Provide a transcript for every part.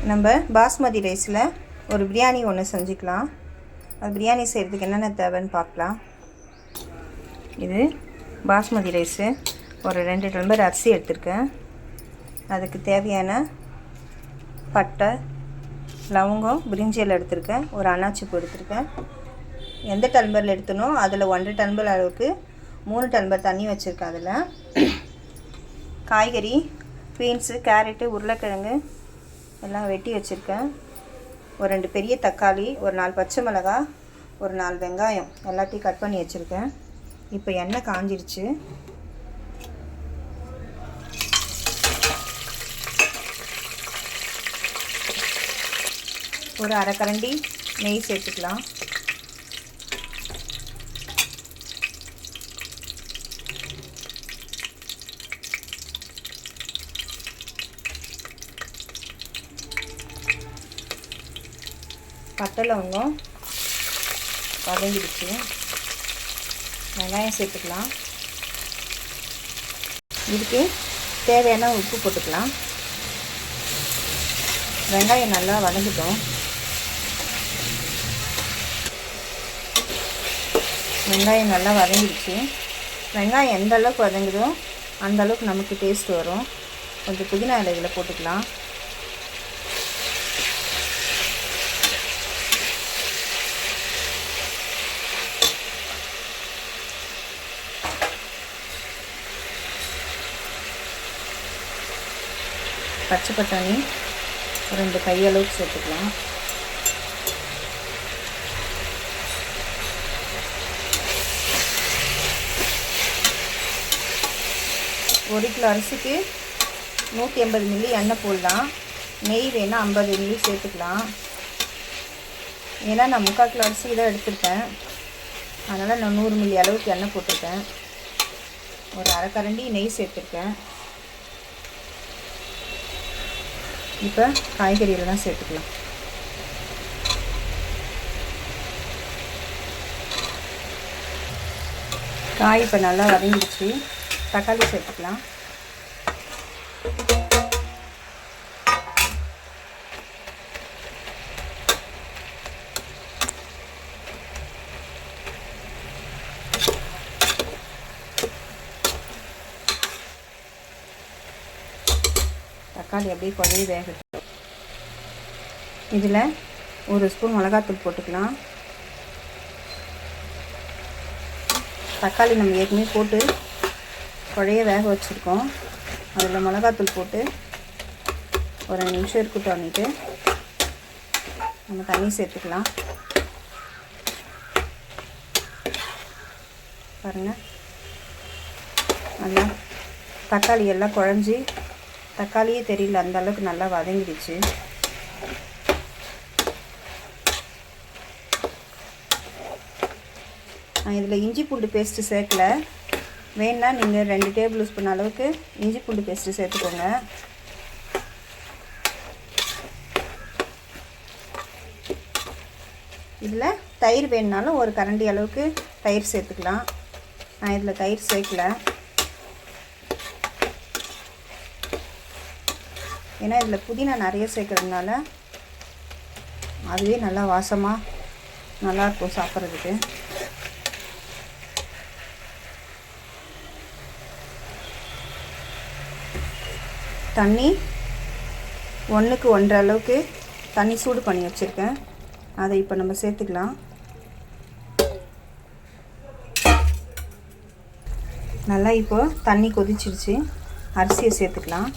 நம்ம பாஸ்மதி ரைஸில் ஒரு பிரியாணி ஒன்று செஞ்சுக்கலாம். அது பிரியாணி செய்கிறதுக்கு என்னென்ன தேவைன்னு பார்க்கலாம். இது பாஸ்மதி ரைஸு, ஒரு 2 டம்ளர் அரிசி எடுத்திருக்கேன். அதுக்கு தேவையான பட்டை, லவங்கம், பிரிஞ்சி இலை எடுத்திருக்கேன். ஒரு அன்னாச்சி பூ எடுத்திருக்கேன். எந்த டம்ளரில் எடுத்தனோ அதில் 1.5 டம்ளர் அளவுக்கு 3 டம்ளர் தண்ணி வச்சுருக்கேன். அதில் காய்கறி, பீன்ஸு, கேரட்டு, உருளைக்கிழங்கு எல்லாம் வெட்டி வச்சுருக்கேன். ஒரு 2 பெரிய தக்காளி, ஒரு 4 பச்சை மிளகாய், ஒரு 4 வெங்காயம் எல்லாத்தையும் கட் பண்ணி வச்சுருக்கேன். இப்போ எண்ணெய் காஞ்சிருச்சு. ஒரு அரை கரண்டி நெய் சேர்த்துக்கலாம். பட்டை லவங்கம் வதங்கிடுச்சு. வெங்காயம் சேர்த்துக்கலாம். இதுக்கு தேவையான உப்பு போட்டுக்கலாம். வெங்காயம் நல்லா வதங்கிட்டோம். வெங்காயம் நல்லா வதங்கிடுச்சு. வெங்காயம் எந்த அளவுக்கு வதங்குதோ அந்த அளவுக்கு நமக்கு டேஸ்ட் வரும். கொஞ்சம் புதினா இலைகளை போட்டுக்கலாம். பச்சை பட்டாணி ஒரு 2 கையளவுக்கு சேர்த்துக்கலாம். ஒரு கிலோ அரிசிக்கு 180 மில்லி எண்ணெய் போடலாம். நெய் வேணால் 50 மில்லி சேர்த்துக்கலாம். ஏன்னா நான் 3/4 கிலோ அரிசி தான் எடுத்துருக்கேன். அதனால் நான் 100 மில்லி அளவுக்கு எண்ணெய் போட்டிருக்கேன். ஒரு அரை கரண்டி நெய் சேர்த்துருக்கேன். இப்போ காய்கறியெல்லாம் சேர்த்துக்கலாம். காய் இப்போ நல்லா வதங்கிடுச்சு. தக்காளி சேர்த்துக்கலாம். தக்காளி அப்படியே குழைய வேகட்டும். இதில் 1 ஸ்பூன் மிளகாத்தூள் போட்டுக்கலாம். தக்காளி நம்ம ஏற்கனவே போட்டு குழைய வேக வச்சுருக்கோம். அதில் மிளகாத்தூள் போட்டு ஒரு 2 நிமிஷம் இருக்கட்டும். பண்ணிவிட்டு நம்ம தண்ணி சேர்த்துக்கலாம். பாருங்கள், நல்லா தக்காளி எல்லாம் குழஞ்சி தக்காளியே தெரியல, அந்த அளவுக்கு நல்லா வதங்கிடுச்சு. நான் இதில் இஞ்சி பூண்டு பேஸ்ட்டு சேர்க்கல. வேணுன்னா நீங்கள் 2 டேபிள் ஸ்பூன் அளவுக்கு இஞ்சி பூண்டு பேஸ்ட்டு சேர்த்துக்கோங்க. இதில் தயிர் வேணுனாலும் ஒரு கரண்டி அளவுக்கு தயிர் சேர்த்துக்கலாம். நான் இதில் தயிர் சேர்க்கல. ஏன்னா இதில் புதினா நிறைய சேர்க்கறதுனால அதுவே நல்லா வாசமாக நல்லாயிருக்கும் சாப்பிட்றதுக்கு. தண்ணி 1க்கு 1.5 அளவுக்கு தண்ணி சூடு பண்ணி வச்சுருக்கேன். அதை இப்போ நம்ம சேர்த்துக்கலாம். நல்லா இப்போ தண்ணி கொதிச்சிருச்சு. அரிசியை சேர்த்துக்கலாம்.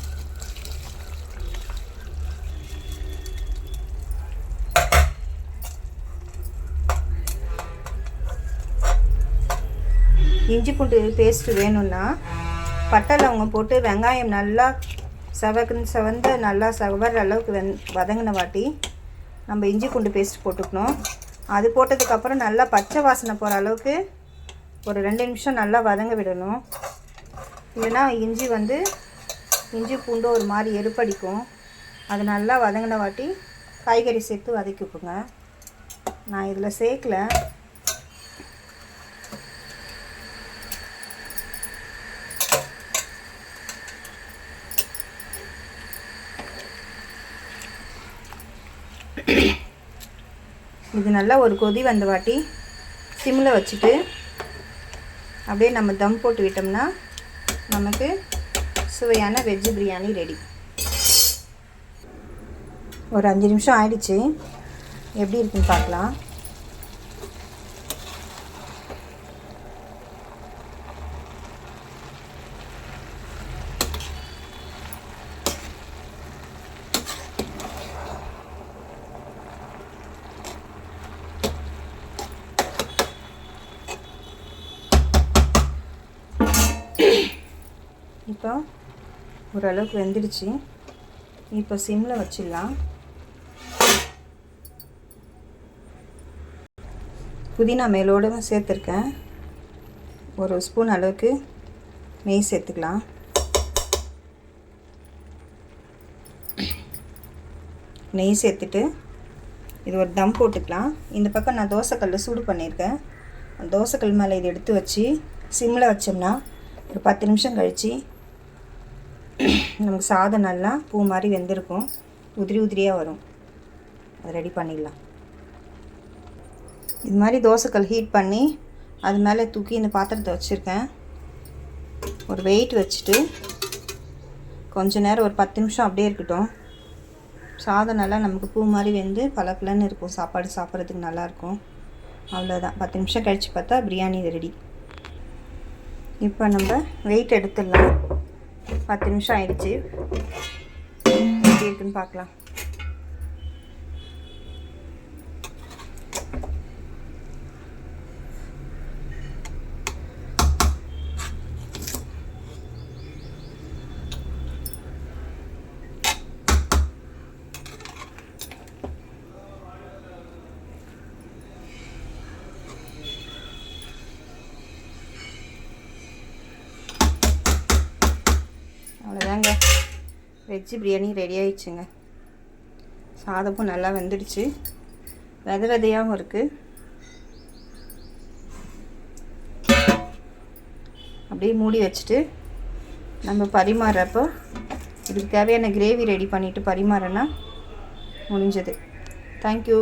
இஞ்சி பூண்டு பேஸ்ட்டு வேணும்னா பட்டை லவங்கம் போட்டு வெங்காயம் நல்லா செவந்து நல்லா செவற அளவுக்கு வதங்கின வாட்டி நம்ம இஞ்சி பூண்டு பேஸ்ட் போட்டுக்கணும். அது போட்டதுக்கப்புறம் நல்லா பச்சை வாசனை போகிற அளவுக்கு ஒரு 2 நிமிஷம் நல்லா வதங்க விடணும். இல்லைன்னா இஞ்சி பூண்டு ஒரு மாதிரி எருப்படிக்கும். அது நல்லா வதங்கின வாட்டி காய்கறி சேர்த்து வதக்கிக்கோங்க. நான் இதில் சேர்க்கல. இது நல்லா ஒரு கொதி வந்த வாட்டி சிம்மில் வச்சுட்டு அப்படியே நம்ம தம் போட்டு விட்டோம்னா நமக்கு சுவையான வெஜ்ஜு பிரியாணி ரெடி. ஒரு 5 நிமிஷம் ஆயிடுச்சு. எப்படி இருக்குன்னு பார்க்கலாம். இப்போ ஓரளவுக்கு வெந்துடுச்சு. இப்போ சிம்மில் வச்சிடலாம். புதினா மேலோடு சேர்த்துருக்கேன். ஒரு ஸ்பூன் அளவுக்கு நெய் சேர்த்துக்கலாம். நெய் சேர்த்துட்டு இது ஒரு தம் போட்டுக்கலாம். இந்த பக்கம் நான் தோசைக்கல்ல சூடு பண்ணியிருக்கேன். தோசைக்கல் மேலே இதை எடுத்து வச்சு சிம்மில் வச்சோம்னா ஒரு 10 நிமிஷம் கழித்து நமக்கு சாதம் நல்லா பூ மாதிரி வெந்திருக்கும். உதிரி உதிரியாக வரும். அதை ரெடி பண்ணிடலாம். இது மாதிரி தோசைக்கல் ஹீட் பண்ணி அது மேலே தூக்கி இந்த பாத்திரத்தை வச்சுருக்கேன். ஒரு வெயிட் வச்சுட்டு கொஞ்ச நேரம் ஒரு 10 நிமிஷம் அப்படியே இருக்கட்டும். சாதம் நல்லா நமக்கு பூ மாதிரி வெந்து பலப்பலன்னு இருக்கும். சாப்பாடு சாப்பிட்றதுக்கு நல்லாயிருக்கும். அவ்வளோதான். 10 நிமிஷம் கழித்து பார்த்தா பிரியாணி ரெடி. இப்போ நம்ம வெயிட் எடுத்துடலாம். 10 நிமிஷம் ஆயிடுச்சு. எப்படி இருக்குன்னு பார்க்கலாம். அவ்வளோதாங்க, வெஜ்ஜு பிரியாணி ரெடி ஆயிடுச்சுங்க. சாதமும் நல்லா வெந்துடுச்சு. விதையாகவும் இருக்குது. அப்படியே மூடி வச்சுட்டு நம்ம பரிமாறுறப்போ இதுக்கு தேவையான கிரேவி ரெடி பண்ணிவிட்டு பரிமாறனா முடிஞ்சது. தேங்க்யூ.